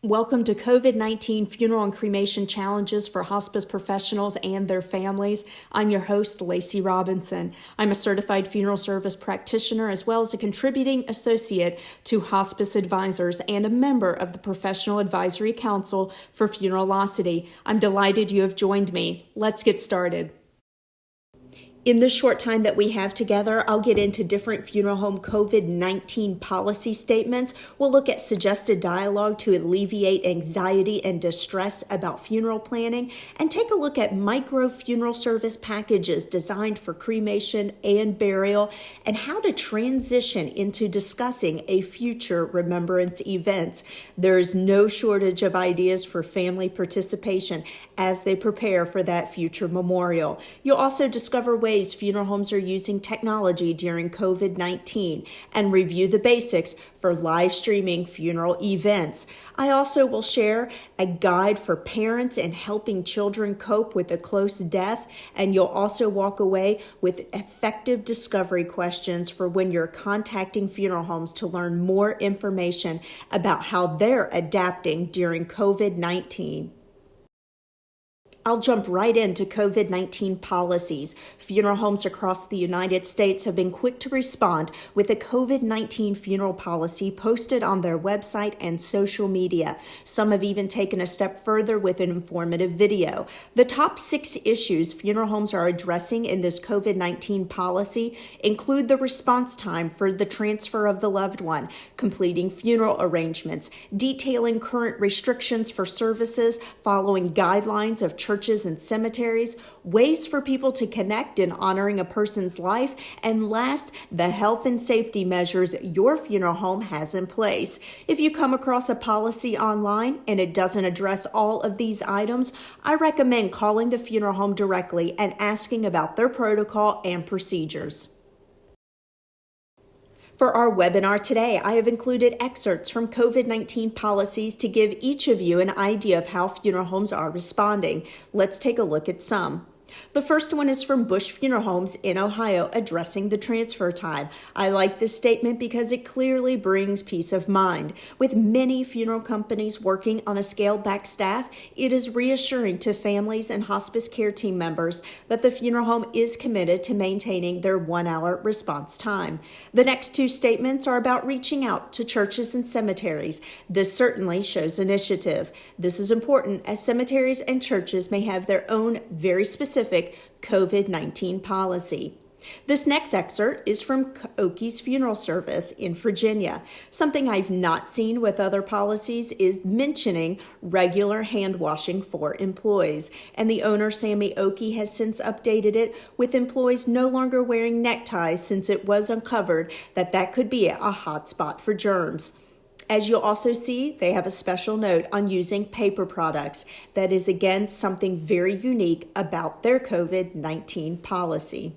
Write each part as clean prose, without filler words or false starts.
Welcome to COVID-19 Funeral and Cremation Challenges for Hospice Professionals and their families. I'm your host, Lacy Robinson. I'm a certified funeral service practitioner as well as a contributing associate to Hospice Advisors and a member of the Professional Advisory Council for Funeralocity. I'm delighted you have joined me. Let's get started. In the short time that we have together, I'll get into different funeral home COVID-19 policy statements. We'll look at suggested dialogue to alleviate anxiety and distress about funeral planning, and take a look at micro funeral service packages designed for cremation and burial, and how to transition into discussing a future remembrance event. There is no shortage of ideas for family participation as they prepare for that future memorial. You'll also discover ways funeral homes are using technology during COVID-19 and review the basics for live streaming funeral events. I also will share a guide for parents and helping children cope with a close death, and you'll also walk away with effective discovery questions for when you're contacting funeral homes to learn more information about how they're adapting during COVID-19. I'll jump right into COVID-19 policies. Funeral homes across the United States have been quick to respond with a COVID-19 funeral policy posted on their website and social media. Some have even taken a step further with an informative video. The top 6 issues funeral homes are addressing in this COVID-19 policy include the response time for the transfer of the loved one, completing funeral arrangements, detailing current restrictions for services, following guidelines of churches and cemeteries, ways for people to connect in honoring a person's life, and last, the health and safety measures your funeral home has in place. If you come across a policy online and it doesn't address all of these items, I recommend calling the funeral home directly and asking about their protocol and procedures. For our webinar today, I have included excerpts from COVID-19 policies to give each of you an idea of how funeral homes are responding. Let's take a look at some. The first one is from Bush Funeral Homes in Ohio addressing the transfer time. I like this statement because it clearly brings peace of mind. With many funeral companies working on a scaled-back staff, it is reassuring to families and hospice care team members that the funeral home is committed to maintaining their 1-hour response time. The next 2 statements are about reaching out to churches and cemeteries. This certainly shows initiative. This is important as cemeteries and churches may have their own very specific COVID-19 policy. This next excerpt is from Oki's Funeral Service in Virginia. Something I've not seen with other policies is mentioning regular hand washing for employees. And the owner, Sammy Oki, has since updated it with employees no longer wearing neckties since it was uncovered that could be a hot spot for germs. As you'll also see, they have a special note on using paper products. That is, again, something very unique about their COVID-19 policy.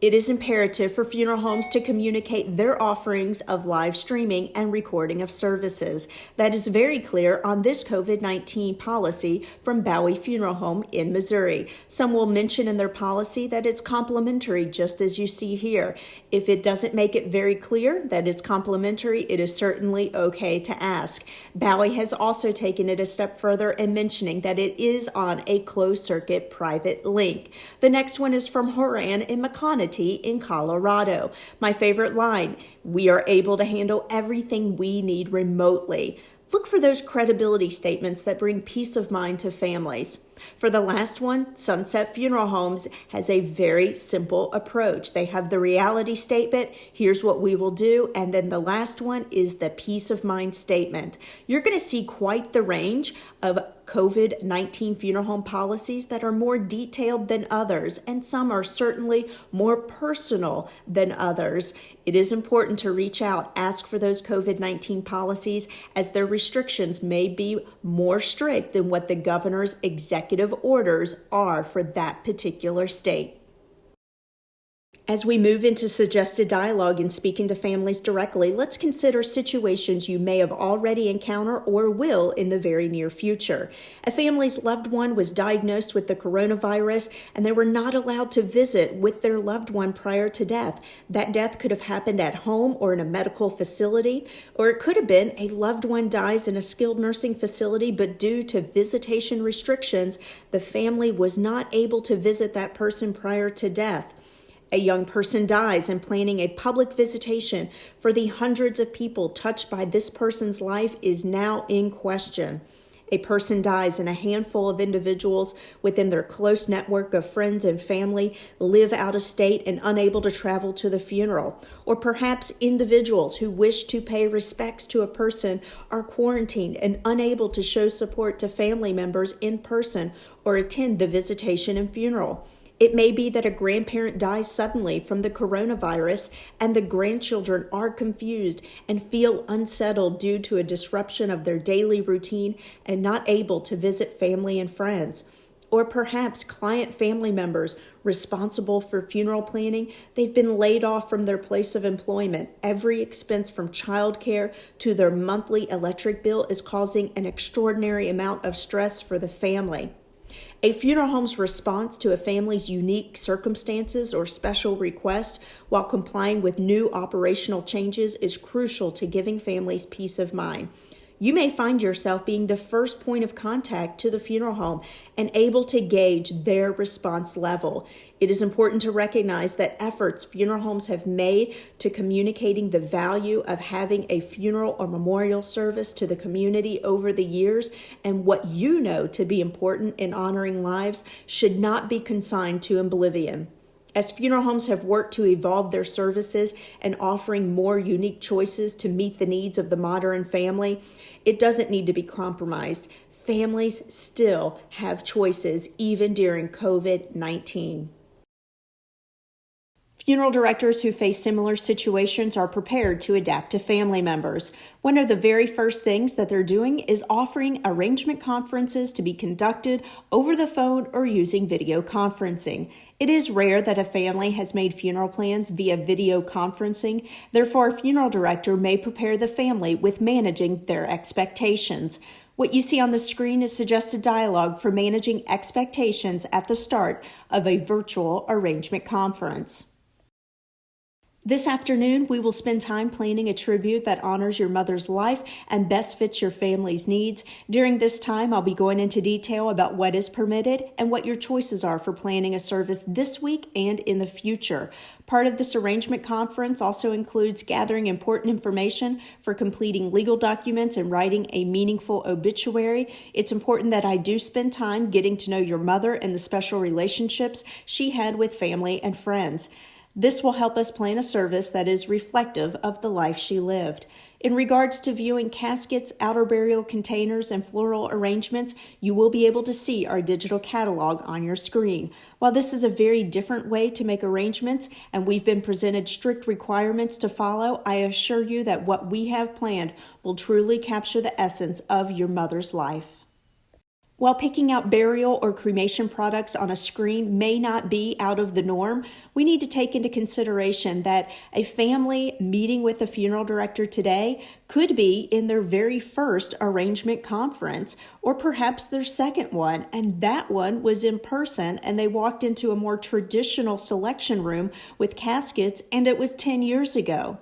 It is imperative for funeral homes to communicate their offerings of live streaming and recording of services. That is very clear on this COVID-19 policy from Bowie Funeral Home in Missouri. Some will mention in their policy that it's complimentary, just as you see here. If it doesn't make it very clear that it's complimentary, it is certainly okay to ask. Bowie has also taken it a step further in mentioning that it is on a closed-circuit private link. The next one is from Horan in McConaughey in Colorado. My favorite line, "We are able to handle everything we need remotely." Look for those credibility statements that bring peace of mind to families. For the last one, Sunset Funeral Homes has a very simple approach. They have the reality statement, here's what we will do, and then the last one is the peace of mind statement. You're going to see quite the range of COVID-19 funeral home policies that are more detailed than others, and some are certainly more personal than others. It is important to reach out, ask for those COVID-19 policies, as their restrictions may be more strict than what the governor's executive orders are for that particular state. As we move into suggested dialogue and speaking to families directly, let's consider situations you may have already encountered or will in the very near future. A family's loved one was diagnosed with the coronavirus and they were not allowed to visit with their loved one prior to death. That death could have happened at home or in a medical facility, or it could have been a loved one dies in a skilled nursing facility, but due to visitation restrictions, the family was not able to visit that person prior to death. A young person dies and planning a public visitation for the hundreds of people touched by this person's life is now in question. A person dies and a handful of individuals within their close network of friends and family live out of state and unable to travel to the funeral. Or perhaps individuals who wish to pay respects to a person are quarantined and unable to show support to family members in person or attend the visitation and funeral. It may be that a grandparent dies suddenly from the coronavirus and the grandchildren are confused and feel unsettled due to a disruption of their daily routine and not able to visit family and friends. Or perhaps client family members responsible for funeral planning, they've been laid off from their place of employment. Every expense from childcare to their monthly electric bill is causing an extraordinary amount of stress for the family. A funeral home's response to a family's unique circumstances or special request while complying with new operational changes is crucial to giving families peace of mind. You may find yourself being the first point of contact to the funeral home and able to gauge their response level. It is important to recognize that efforts funeral homes have made to communicating the value of having a funeral or memorial service to the community over the years and what you know to be important in honoring lives should not be consigned to oblivion. As funeral homes have worked to evolve their services and offering more unique choices to meet the needs of the modern family, it doesn't need to be compromised. Families still have choices even during COVID-19. Funeral directors who face similar situations are prepared to adapt to family members. One of the very first things that they're doing is offering arrangement conferences to be conducted over the phone or using video conferencing. It is rare that a family has made funeral plans via video conferencing. Therefore, a funeral director may prepare the family with managing their expectations. What you see on the screen is suggested dialogue for managing expectations at the start of a virtual arrangement conference. This afternoon, we will spend time planning a tribute that honors your mother's life and best fits your family's needs. During this time, I'll be going into detail about what is permitted and what your choices are for planning a service this week and in the future. Part of this arrangement conference also includes gathering important information for completing legal documents and writing a meaningful obituary. It's important that I do spend time getting to know your mother and the special relationships she had with family and friends. This will help us plan a service that is reflective of the life she lived. In regards to viewing caskets, outer burial containers, and floral arrangements, you will be able to see our digital catalog on your screen. While this is a very different way to make arrangements, and we've been presented strict requirements to follow, I assure you that what we have planned will truly capture the essence of your mother's life. While picking out burial or cremation products on a screen may not be out of the norm, we need to take into consideration that a family meeting with a funeral director today could be in their very first arrangement conference, or perhaps their second one, and that one was in person and they walked into a more traditional selection room with caskets and it was 10 years ago.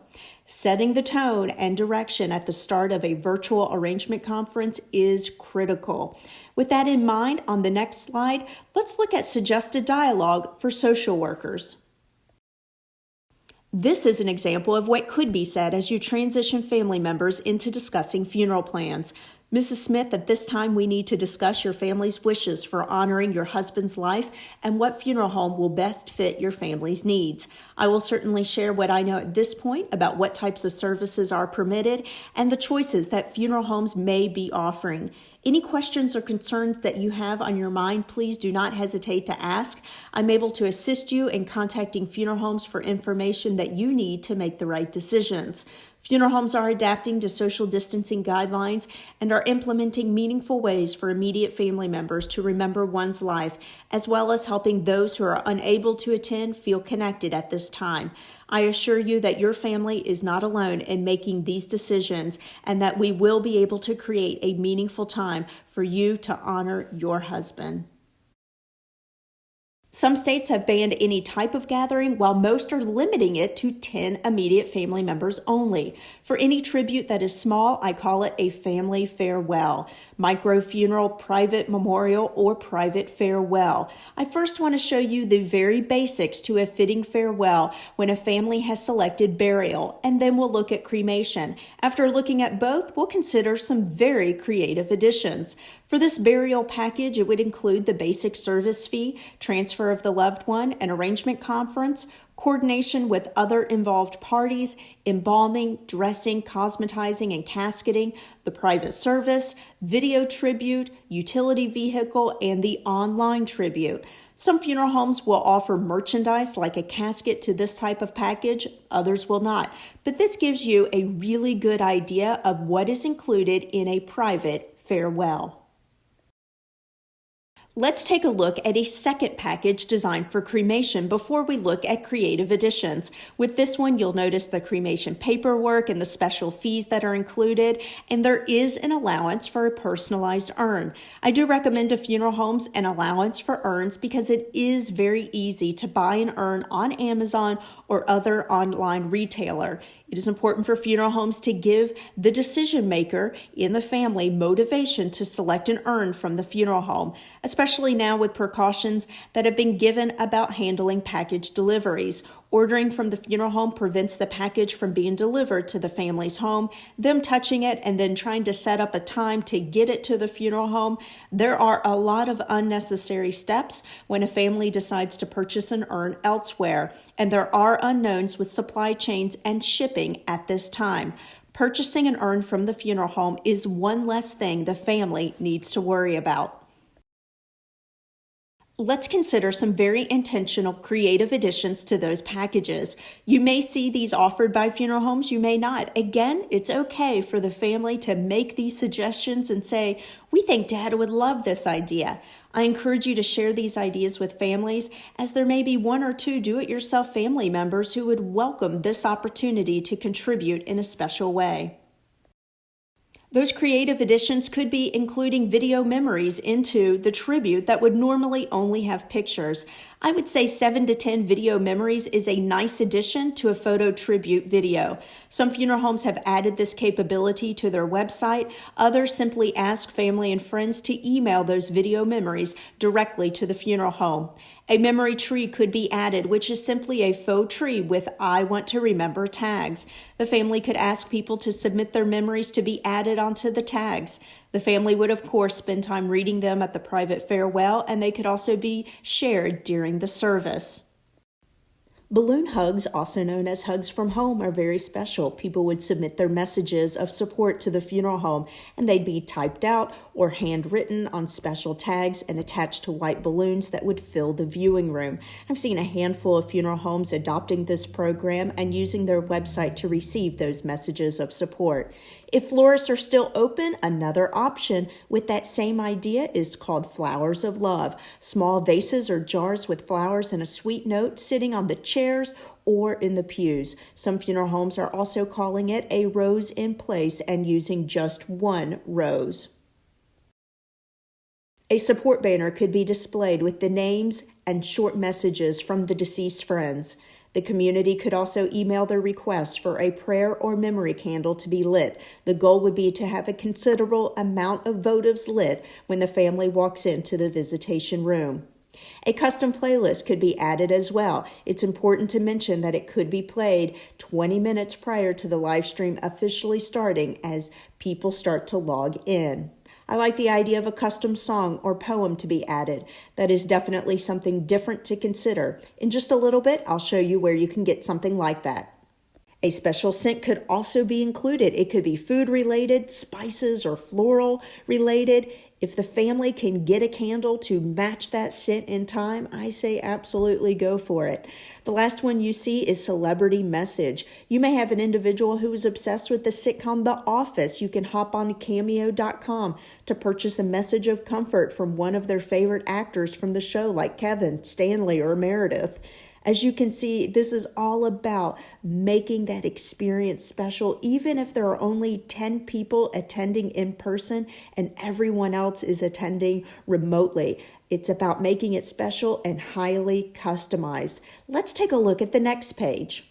Setting the tone and direction at the start of a virtual arrangement conference is critical. With that in mind, on the next slide, let's look at suggested dialogue for social workers. This is an example of what could be said as you transition family members into discussing funeral plans. Mrs. Smith, at this time we need to discuss your family's wishes for honoring your husband's life and what funeral home will best fit your family's needs. I will certainly share what I know at this point about what types of services are permitted and the choices that funeral homes may be offering. Any questions or concerns that you have on your mind, please do not hesitate to ask. I'm able to assist you in contacting funeral homes for information that you need to make the right decisions. Funeral homes are adapting to social distancing guidelines and are implementing meaningful ways for immediate family members to remember one's life, as well as helping those who are unable to attend feel connected at this time. I assure you that your family is not alone in making these decisions and that we will be able to create a meaningful time for you to honor your husband. Some states have banned any type of gathering, while most are limiting it to 10 immediate family members only. For any tribute that is small, I call it a family farewell, micro-funeral, private memorial, or private farewell. I first want to show you the very basics to a fitting farewell when a family has selected burial, and then we'll look at cremation. After looking at both, we'll consider some very creative additions. For this burial package, it would include the basic service fee, transfer of the loved one, an arrangement conference, coordination with other involved parties, embalming, dressing, cosmetizing, and casketing, the private service, video tribute, utility vehicle, and the online tribute. Some funeral homes will offer merchandise like a casket to this type of package, others will not. But this gives you a really good idea of what is included in a private farewell. Let's take a look at a second package designed for cremation before we look at creative additions. With this one, you'll notice the cremation paperwork and the special fees that are included, and there is an allowance for a personalized urn. I do recommend to funeral homes an allowance for urns because it is very easy to buy an urn on Amazon or other online retailer. It is important for funeral homes to give the decision maker in the family motivation to select an urn from the funeral home, especially now with precautions that have been given about handling package deliveries. Ordering from the funeral home prevents the package from being delivered to the family's home, them touching it, and then trying to set up a time to get it to the funeral home. There are a lot of unnecessary steps when a family decides to purchase an urn elsewhere, and there are unknowns with supply chains and shipping at this time. Purchasing an urn from the funeral home is one less thing the family needs to worry about. Let's consider some very intentional creative additions to those packages. You may see these offered by funeral homes, you may not. Again, it's okay for the family to make these suggestions and say, we think Dad would love this idea. I encourage you to share these ideas with families, as there may be one or two do-it-yourself family members who would welcome this opportunity to contribute in a special way. Those creative additions could be including video memories into the tribute that would normally only have pictures. I would say 7 to 10 video memories is a nice addition to a photo tribute video. Some funeral homes have added this capability to their website. Others simply ask family and friends to email those video memories directly to the funeral home. A memory tree could be added, which is simply a faux tree with I want to remember tags. The family could ask people to submit their memories to be added onto the tags. The family would, of course, spend time reading them at the private farewell, and they could also be shared during the service. Balloon hugs, also known as hugs from home, are very special. People would submit their messages of support to the funeral home, and they'd be typed out or handwritten on special tags and attached to white balloons that would fill the viewing room. I've seen a handful of funeral homes adopting this program and using their website to receive those messages of support. If florists are still open, another option with that same idea is called flowers of love. Small vases or jars with flowers and a sweet note sitting on the chairs or in the pews. Some funeral homes are also calling it a rose in place and using just one rose. A support banner could be displayed with the names and short messages from the deceased friends. The community could also email their requests for a prayer or memory candle to be lit. The goal would be to have a considerable amount of votives lit when the family walks into the visitation room. A custom playlist could be added as well. It's important to mention that it could be played 20 minutes prior to the live stream officially starting as people start to log in. I like the idea of a custom song or poem to be added. That is definitely something different to consider. In just a little bit, I'll show you where you can get something like that. A special scent could also be included. It could be food related, spices, or floral related. If the family can get a candle to match that scent in time, I say absolutely go for it. The last one you see is celebrity message. You may have an individual who is obsessed with the sitcom The Office. You can hop on cameo.com to purchase a message of comfort from one of their favorite actors from the show, like Kevin, Stanley, or Meredith. As you can see, this is all about making that experience special, even if there are only 10 people attending in person and everyone else is attending remotely. It's about making it special and highly customized. Let's take a look at the next page.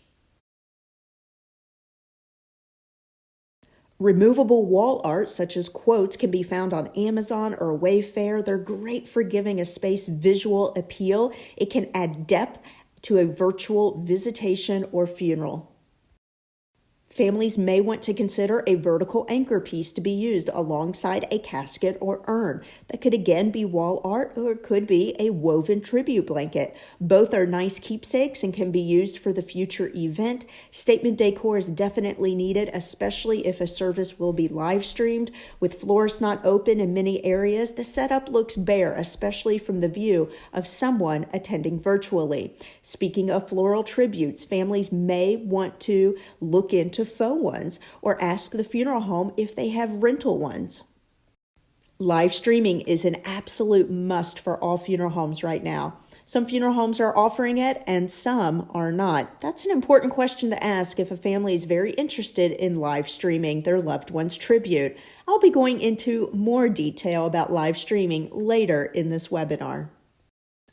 Removable wall art, such as quotes, can be found on Amazon or Wayfair. They're great for giving a space visual appeal. It can add depth to a virtual visitation or funeral. Families may want to consider a vertical anchor piece to be used alongside a casket or urn. That could again be wall art, or it could be a woven tribute blanket. Both are nice keepsakes and can be used for the future event. Statement decor is definitely needed, especially if a service will be live streamed. With floors not open in many areas, the setup looks bare, especially from the view of someone attending virtually. Speaking of floral tributes, families may want to look into faux ones or ask the funeral home if they have rental ones. Live streaming is an absolute must for all funeral homes right now. Some funeral homes are offering it and some are not. That's an important question to ask if a family is very interested in live streaming their loved one's tribute. I'll be going into more detail about live streaming later in this webinar.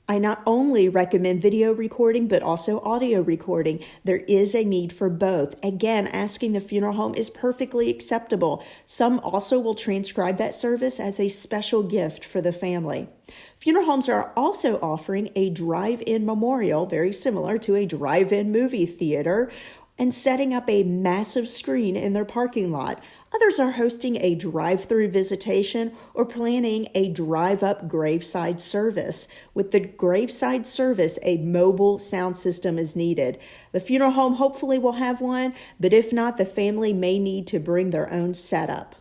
I not only recommend video recording, but also audio recording. There is a need for both. Again, asking the funeral home is perfectly acceptable. Some also will transcribe that service as a special gift for the family. Funeral homes are also offering a drive-in memorial, very similar to a drive-in movie theater, and setting up a massive screen in their parking lot. Others are hosting a drive-through visitation or planning a drive-up graveside service. With the graveside service, a mobile sound system is needed. The funeral home hopefully will have one, but if not, the family may need to bring their own setup.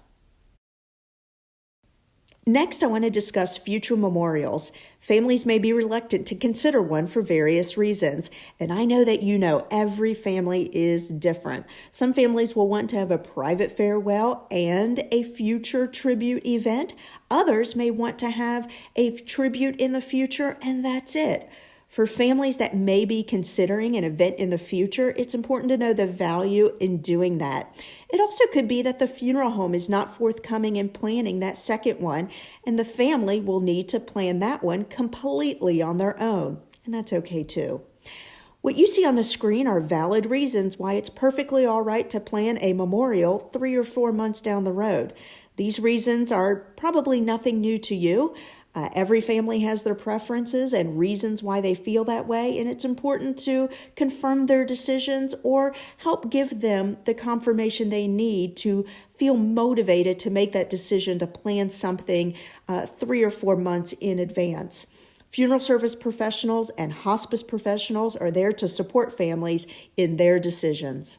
Next, I want to discuss future memorials. Families may be reluctant to consider one for various reasons, and I know that every family is different. Some families will want to have a private farewell and a future tribute event. Others may want to have a tribute in the future, and that's it. For families that may be considering an event in the future, it's important to know the value in doing that. It also could be that the funeral home is not forthcoming in planning that second one, and the family will need to plan that one completely on their own, and that's okay too. What you see on the screen are valid reasons why it's perfectly all right to plan a memorial 3 or 4 months down the road. These reasons are probably nothing new to you. Every family has their preferences and reasons why they feel that way, and it's important to confirm their decisions or help give them the confirmation they need to feel motivated to make that decision to plan something 3 or 4 months in advance. Funeral service professionals and hospice professionals are there to support families in their decisions.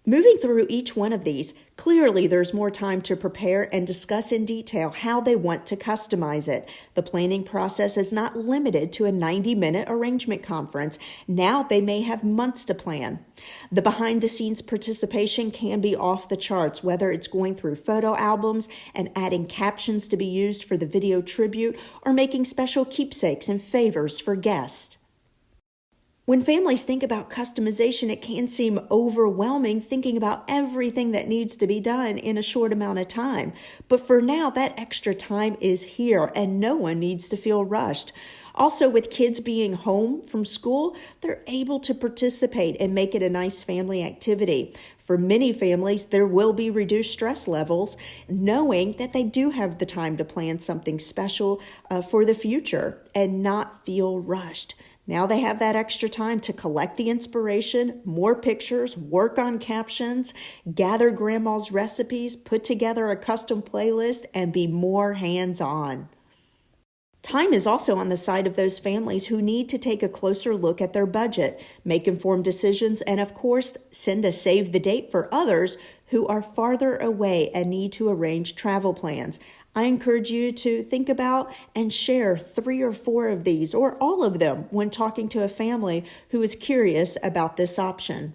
Moving through each one of these, clearly there's more time to prepare and discuss in detail how they want to customize it. The planning process is not limited to a 90-minute arrangement conference. Now they may have months to plan. The behind-the-scenes participation can be off the charts, whether it's going through photo albums and adding captions to be used for the video tribute or making special keepsakes and favors for guests. When families think about customization, it can seem overwhelming thinking about everything that needs to be done in a short amount of time. But for now, that extra time is here and no one needs to feel rushed. Also, with kids being home from school, they're able to participate and make it a nice family activity. For many families, there will be reduced stress levels, knowing that they do have the time to plan something special for the future and not feel rushed. Now they have that extra time to collect the inspiration, more pictures, work on captions, gather grandma's recipes, put together a custom playlist, and be more hands-on. Time is also on the side of those families who need to take a closer look at their budget, make informed decisions, and of course, send a save the date for others who are farther away and need to arrange travel plans. I encourage you to think about and share 3 or 4 of these or all of them when talking to a family who is curious about this option.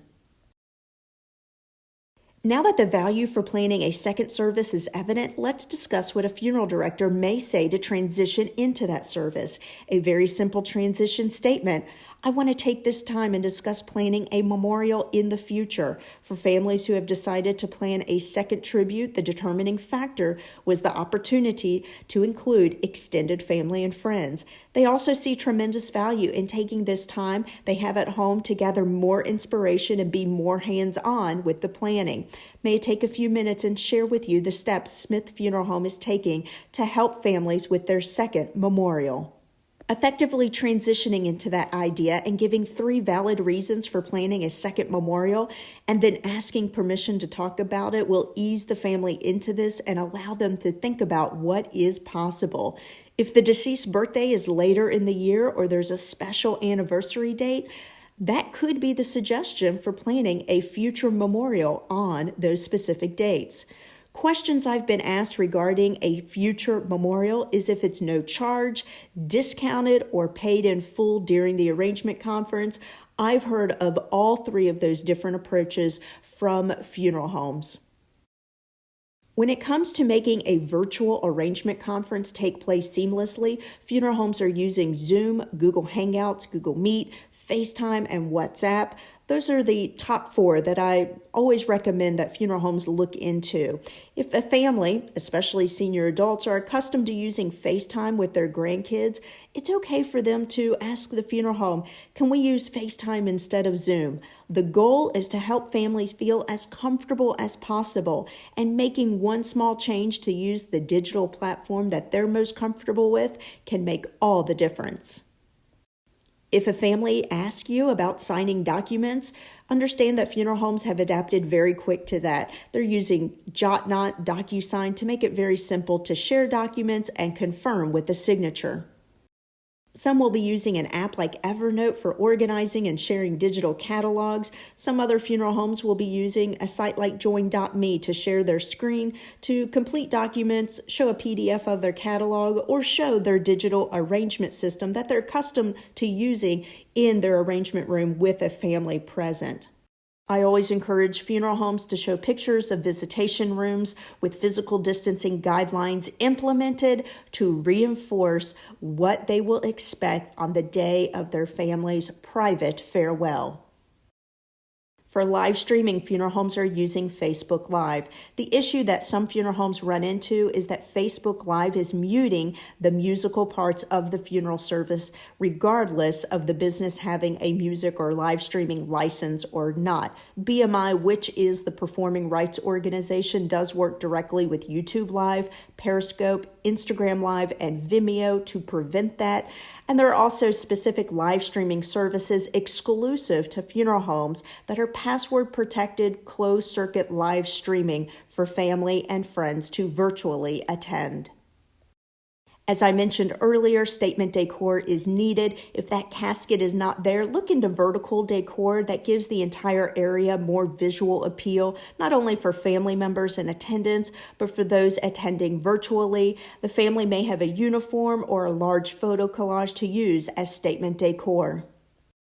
Now that the value for planning a second service is evident, let's discuss what a funeral director may say to transition into that service. A very simple transition statement. I want to take this time and discuss planning a memorial in the future. For families who have decided to plan a second tribute, the determining factor was the opportunity to include extended family and friends. They also see tremendous value in taking this time they have at home to gather more inspiration and be more hands-on with the planning. May I take a few minutes and share with you the steps Smith Funeral Home is taking to help families with their second memorial. Effectively transitioning into that idea and giving 3 valid reasons for planning a second memorial and then asking permission to talk about it will ease the family into this and allow them to think about what is possible. If the deceased's birthday is later in the year or there's a special anniversary date, that could be the suggestion for planning a future memorial on those specific dates. Questions I've been asked regarding a future memorial is if it's no charge, discounted, or paid in full during the arrangement conference. I've heard of all 3 of those different approaches from funeral homes. When it comes to making a virtual arrangement conference take place seamlessly, funeral homes are using Zoom, Google Hangouts, Google Meet, FaceTime, and WhatsApp. Those are the top 4 that I always recommend that funeral homes look into. If a family, especially senior adults, are accustomed to using FaceTime with their grandkids, it's okay for them to ask the funeral home, can we use FaceTime instead of Zoom? The goal is to help families feel as comfortable as possible, and making one small change to use the digital platform that they're most comfortable with can make all the difference. If a family asks you about signing documents, understand that funeral homes have adapted very quick to that. They're using JotNot, DocuSign to make it very simple to share documents and confirm with a signature. Some will be using an app like Evernote for organizing and sharing digital catalogs. Some other funeral homes will be using a site like join.me to share their screen, to complete documents, show a PDF of their catalog, or show their digital arrangement system that they're accustomed to using in their arrangement room with a family present. I always encourage funeral homes to show pictures of visitation rooms with physical distancing guidelines implemented to reinforce what they will expect on the day of their family's private farewell. For live streaming, funeral homes are using Facebook Live. The issue that some funeral homes run into is that Facebook Live is muting the musical parts of the funeral service, regardless of the business having a music or live streaming license or not. BMI, which is the performing rights organization, does work directly with YouTube Live, Periscope, Instagram Live, and Vimeo to prevent that. And there are also specific live streaming services exclusive to funeral homes that are password protected, closed circuit live streaming for family and friends to virtually attend. As I mentioned earlier, statement decor is needed. If that casket is not there, look into vertical decor that gives the entire area more visual appeal, not only for family members in attendance, but for those attending virtually. The family may have a uniform or a large photo collage to use as statement decor.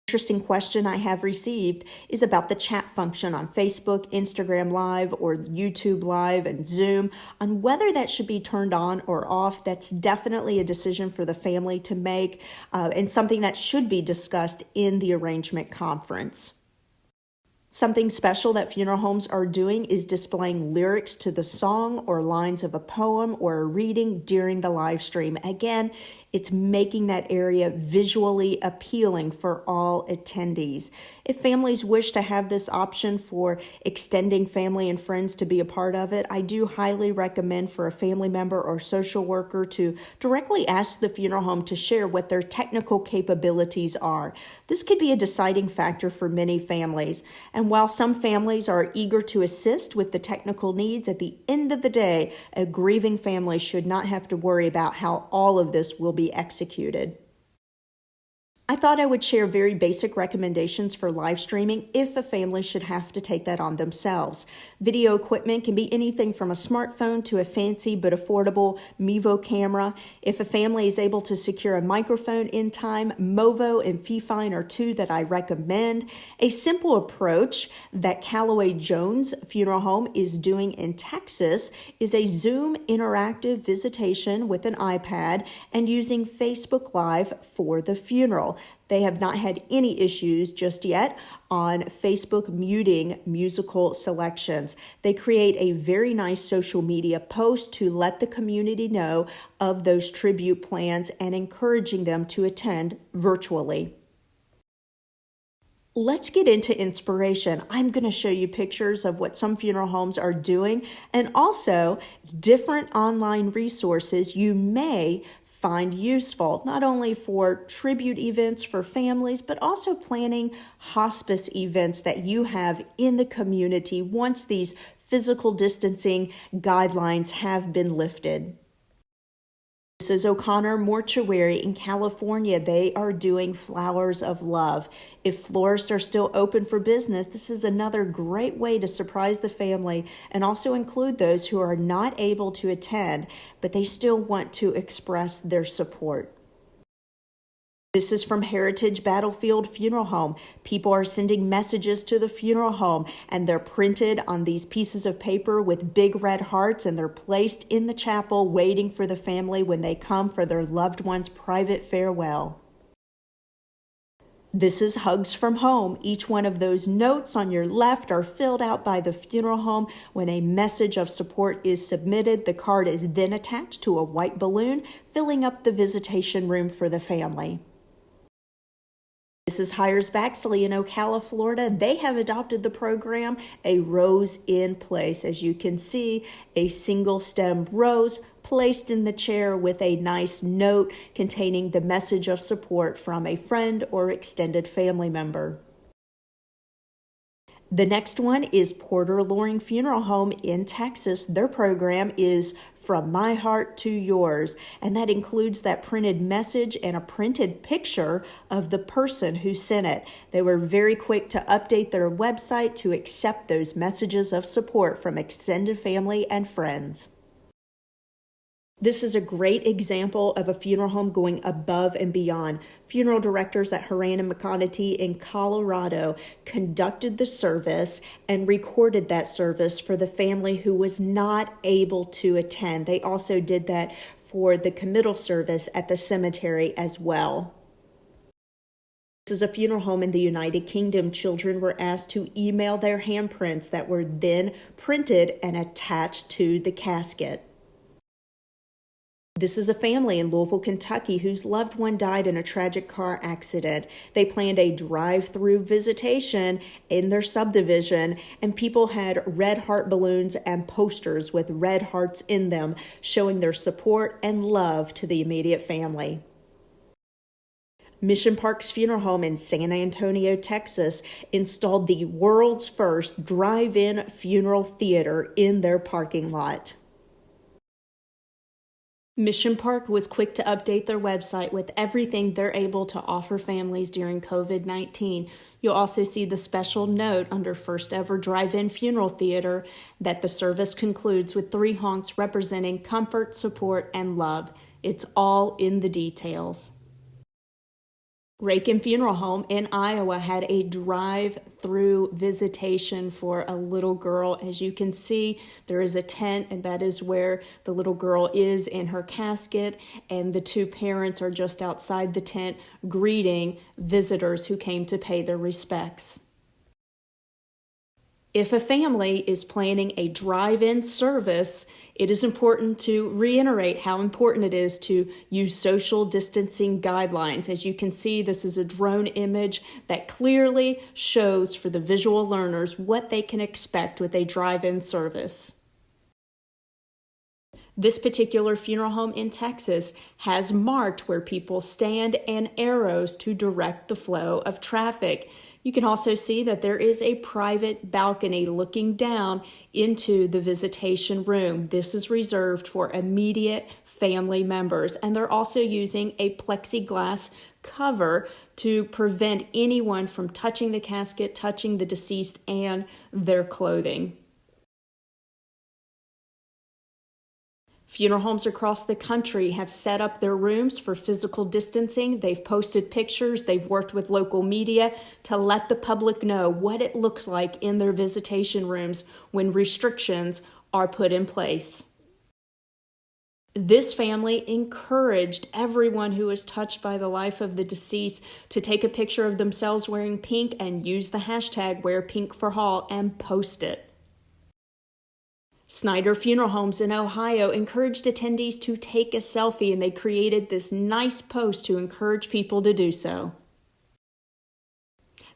Interesting question I have received is about the chat function on Facebook, Instagram Live, or YouTube Live and Zoom, on whether that should be turned on or off. That's definitely a decision for the family to make, and something that should be discussed in the arrangement conference. Something special that funeral homes are doing is displaying lyrics to the song or lines of a poem or a reading during the live stream. Again, it's making that area visually appealing for all attendees. If families wish to have this option for extending family and friends to be a part of it, I do highly recommend for a family member or social worker to directly ask the funeral home to share what their technical capabilities are. This could be a deciding factor for many families. And while some families are eager to assist with the technical needs, at the end of the day, a grieving family should not have to worry about how all of this will be executed. I thought I would share very basic recommendations for live streaming if a family should have to take that on themselves. Video equipment can be anything from a smartphone to a fancy but affordable Mevo camera. If a family is able to secure a microphone in time, Movo and Fifine are two that I recommend. A simple approach that Callaway Jones Funeral Home is doing in Texas is a Zoom interactive visitation with an iPad and using Facebook Live for the funeral. They have not had any issues just yet on Facebook muting musical selections. They create a very nice social media post to let the community know of those tribute plans and encouraging them to attend virtually. Let's get into inspiration. I'm going to show you pictures of what some funeral homes are doing and also different online resources you may find useful, not only for tribute events for families, but also planning hospice events that you have in the community once these physical distancing guidelines have been lifted. This is O'Connor Mortuary in California. They are doing Flowers of Love. If florists are still open for business, this is another great way to surprise the family and also include those who are not able to attend, but they still want to express their support. This is from Heritage Battlefield Funeral Home. People are sending messages to the funeral home, and they're printed on these pieces of paper with big red hearts, and they're placed in the chapel waiting for the family when they come for their loved one's private farewell. This is Hugs from Home. Each one of those notes on your left are filled out by the funeral home. When a message of support is submitted, the card is then attached to a white balloon, filling up the visitation room for the family. This is Hires Baxley in Ocala, Florida. They have adopted the program, A Rose in Place. As you can see, a single stem rose placed in the chair with a nice note containing the message of support from a friend or extended family member. The next one is Porter Loring Funeral Home in Texas. Their program is From My Heart to Yours, and that includes that printed message and a printed picture of the person who sent it. They were very quick to update their website to accept those messages of support from extended family and friends. This is a great example of a funeral home going above and beyond. Funeral directors at Horan and McConaughey in Colorado conducted the service and recorded that service for the family who was not able to attend. They also did that for the committal service at the cemetery as well. This is a funeral home in the United Kingdom. Children were asked to email their handprints that were then printed and attached to the casket. This is a family in Louisville, Kentucky, whose loved one died in a tragic car accident. They planned a drive-through visitation in their subdivision, and people had red heart balloons and posters with red hearts in them, showing their support and love to the immediate family. Mission Parks Funeral Home in San Antonio, Texas, installed the world's first drive-in funeral theater in their parking lot. Mission Park was quick to update their website with everything they're able to offer families during COVID-19. You'll also see the special note under First Ever Drive-In Funeral Theater that the service concludes with 3 honks representing comfort, support, and love. It's all in the details. Rakin Funeral Home in Iowa had a drive-through visitation for a little girl. As you can see, there is a tent, and that is where the little girl is in her casket, and the 2 parents are just outside the tent greeting visitors who came to pay their respects. If a family is planning a drive-in service, it is important to reiterate how important it is to use social distancing guidelines. As you can see, this is a drone image that clearly shows for the visual learners what they can expect with a drive-in service. This particular funeral home in Texas has marked where people stand and arrows to direct the flow of traffic. You can also see that there is a private balcony looking down into the visitation room. This is reserved for immediate family members, and they're also using a plexiglass cover to prevent anyone from touching the casket, touching the deceased and their clothing. Funeral homes across the country have set up their rooms for physical distancing. They've posted pictures. They've worked with local media to let the public know what it looks like in their visitation rooms when restrictions are put in place. This family encouraged everyone who was touched by the life of the deceased to take a picture of themselves wearing pink and use the hashtag #WearPinkForHall and post it. Snyder Funeral Homes in Ohio encouraged attendees to take a selfie, and they created this nice post to encourage people to do so.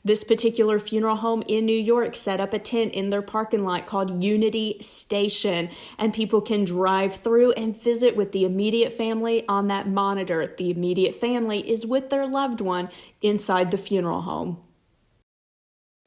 This particular funeral home in New York set up a tent in their parking lot called Unity Station, and people can drive through and visit with the immediate family on that monitor. The immediate family is with their loved one inside the funeral home.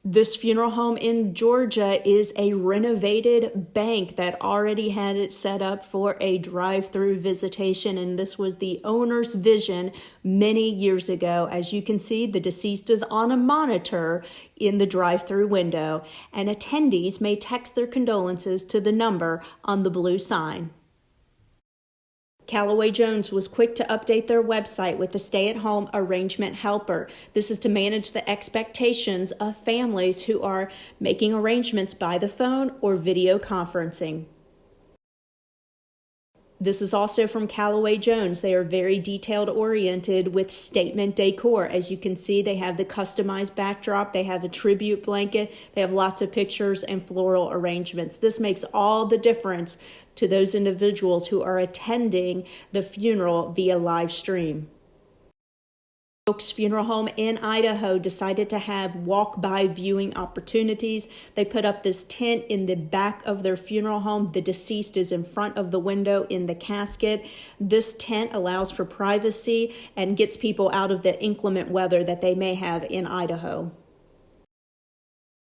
This funeral home in Georgia is a renovated bank that already had it set up for a drive-through visitation, and this was the owner's vision many years ago. As you can see, the deceased is on a monitor in the drive-through window, and attendees may text their condolences to the number on the blue sign. Callaway Jones was quick to update their website with the stay-at-home arrangement helper. This is to manage the expectations of families who are making arrangements by the phone or video conferencing. This is also from Callaway Jones. They are very detailed-oriented with statement decor. As you can see, they have the customized backdrop. They have a tribute blanket. They have lots of pictures and floral arrangements. This makes all the difference to those individuals who are attending the funeral via live stream. Oaks Funeral Home in Idaho decided to have walk-by viewing opportunities. They put up this tent in the back of their funeral home. The deceased is in front of the window in the casket. This tent allows for privacy and gets people out of the inclement weather that they may have in Idaho.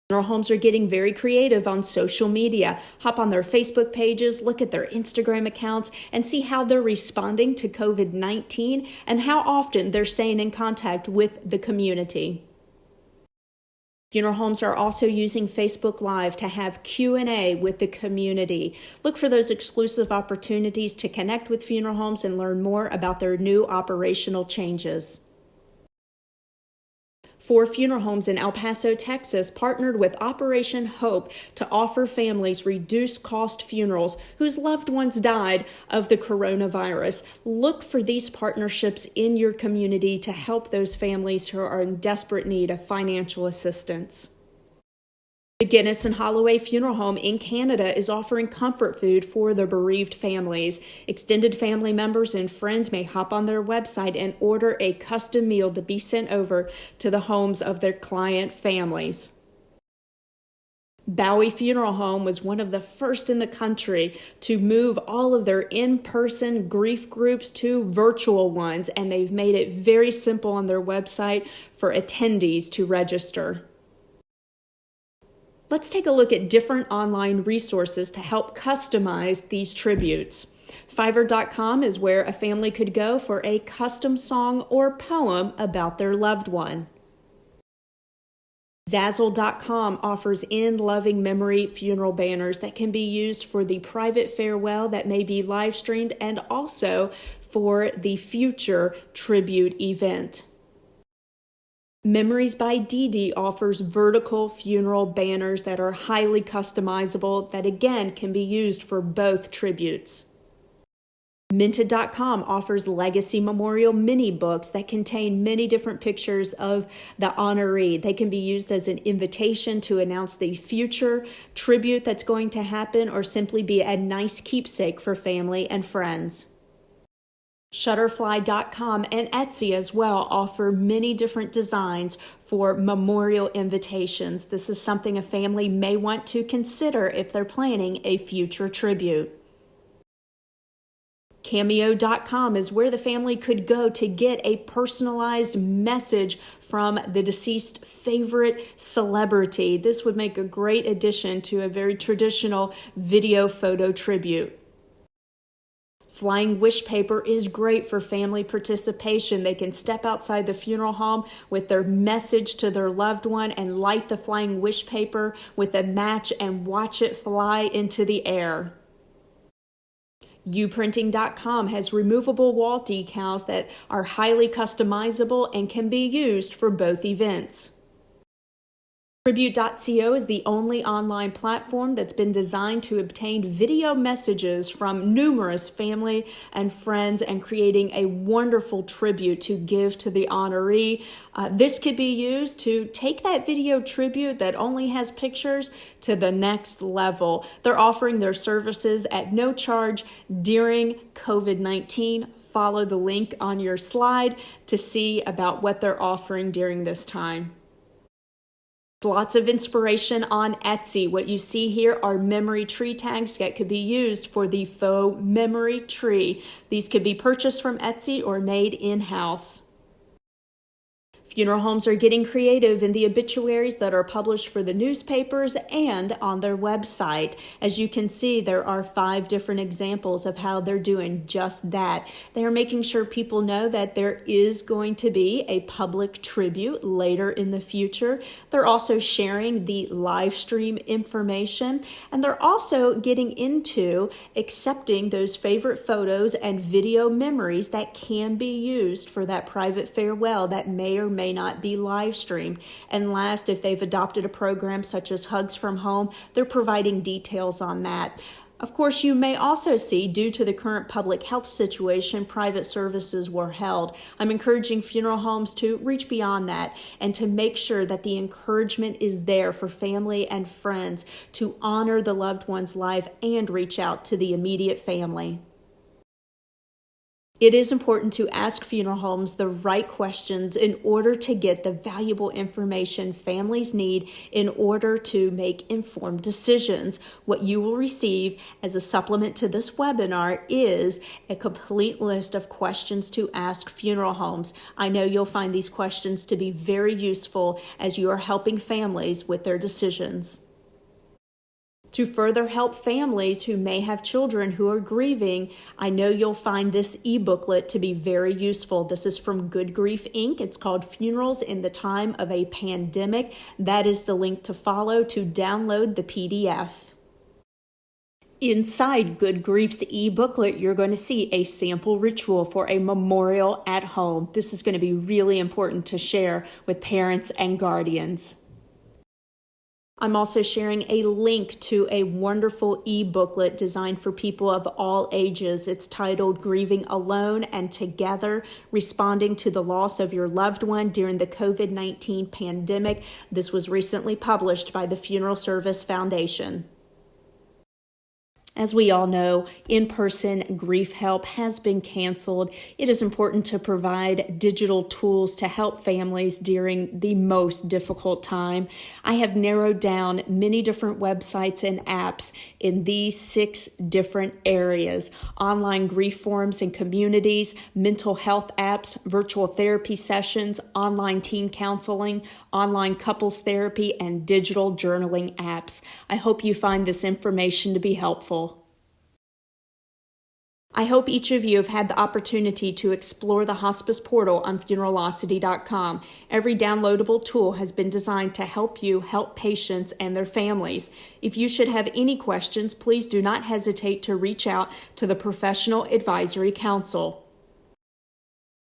Funeral homes are getting very creative on social media. Hop on their Facebook pages, look at their Instagram accounts, and see how they're responding to COVID-19 and how often they're staying in contact with the community. Funeral homes are also using Facebook Live to have Q&A with the community. Look for those exclusive opportunities to connect with funeral homes and learn more about their new operational changes. 4 funeral homes in El Paso, Texas partnered with Operation Hope to offer families reduced-cost funerals whose loved ones died of the coronavirus. Look for these partnerships in your community to help those families who are in desperate need of financial assistance. The Guinness and Holloway Funeral Home in Canada is offering comfort food for the bereaved families. Extended family members and friends may hop on their website and order a custom meal to be sent over to the homes of their client families. Bowie Funeral Home was one of the first in the country to move all of their in-person grief groups to virtual ones, and they've made it very simple on their website for attendees to register. Let's take a look at different online resources to help customize these tributes. Fiverr.com is where a family could go for a custom song or poem about their loved one. Zazzle.com offers in loving memory funeral banners that can be used for the private farewell that may be live streamed and also for the future tribute event. Memories by Dee Dee offers vertical funeral banners that are highly customizable that again can be used for both tributes. Minted.com offers legacy memorial mini books that contain many different pictures of the honoree. They can be used as an invitation to announce the future tribute that's going to happen or simply be a nice keepsake for family and friends. Shutterfly.com and Etsy as well offer many different designs for memorial invitations. This is something a family may want to consider if they're planning a future tribute. Cameo.com is where the family could go to get a personalized message from the deceased favorite celebrity. This would make a great addition to a very traditional video photo tribute. Flying wish paper is great for family participation. They can step outside the funeral home with their message to their loved one and light the flying wish paper with a match and watch it fly into the air. Uprinting.com has removable wall decals that are highly customizable and can be used for both events. Tribute.co is the only online platform that's been designed to obtain video messages from numerous family and friends and creating a wonderful tribute to give to the honoree. This could be used to take that video tribute that only has pictures to the next level. They're offering their services at no charge during COVID-19. Follow the link on your slide to see about what they're offering during this time. Lots of inspiration on Etsy. What you see here are memory tree tags that could be used for the faux memory tree. These could be purchased from Etsy or made in-house. Funeral homes are getting creative in the obituaries that are published for the newspapers and on their website. As you can see, there are 5 different examples of how they're doing just that. They are making sure people know that there is going to be a public tribute later in the future. They're also sharing the live stream information, and they're also getting into accepting those favorite photos and video memories that can be used for that private farewell that may or may not be live streamed. And last, if they've adopted a program such as Hugs from Home, they're providing details on that. Of course, you may also see, due to the current public health situation, private services were held. I'm encouraging funeral homes to reach beyond that and to make sure that the encouragement is there for family and friends to honor the loved one's life and reach out to the immediate family. It is important to ask funeral homes the right questions in order to get the valuable information families need in order to make informed decisions. What you will receive as a supplement to this webinar is a complete list of questions to ask funeral homes. I know you'll find these questions to be very useful as you are helping families with their decisions. To further help families who may have children who are grieving, I know you'll find this e-booklet to be very useful. This is from Good Grief Inc. It's called Funerals in the Time of a Pandemic. That is the link to follow to download the PDF. Inside Good Grief's e-booklet, you're going to see a sample ritual for a memorial at home. This is going to be really important to share with parents and guardians. I'm also sharing a link to a wonderful e-booklet designed for people of all ages. It's titled Grieving Alone and Together, Responding to the Loss of Your Loved One During the COVID-19 Pandemic. This was recently published by the Funeral Service Foundation. As we all know, in-person grief help has been canceled. It is important to provide digital tools to help families during the most difficult time. I have narrowed down many different websites and apps in these 6 different areas: online grief forums and communities, mental health apps, virtual therapy sessions, online teen counseling, online couples therapy, and digital journaling apps. I hope you find this information to be helpful. I hope each of you have had the opportunity to explore the hospice portal on funeralocity.com. Every downloadable tool has been designed to help you help patients and their families. If you should have any questions, please do not hesitate to reach out to the Professional Advisory Council.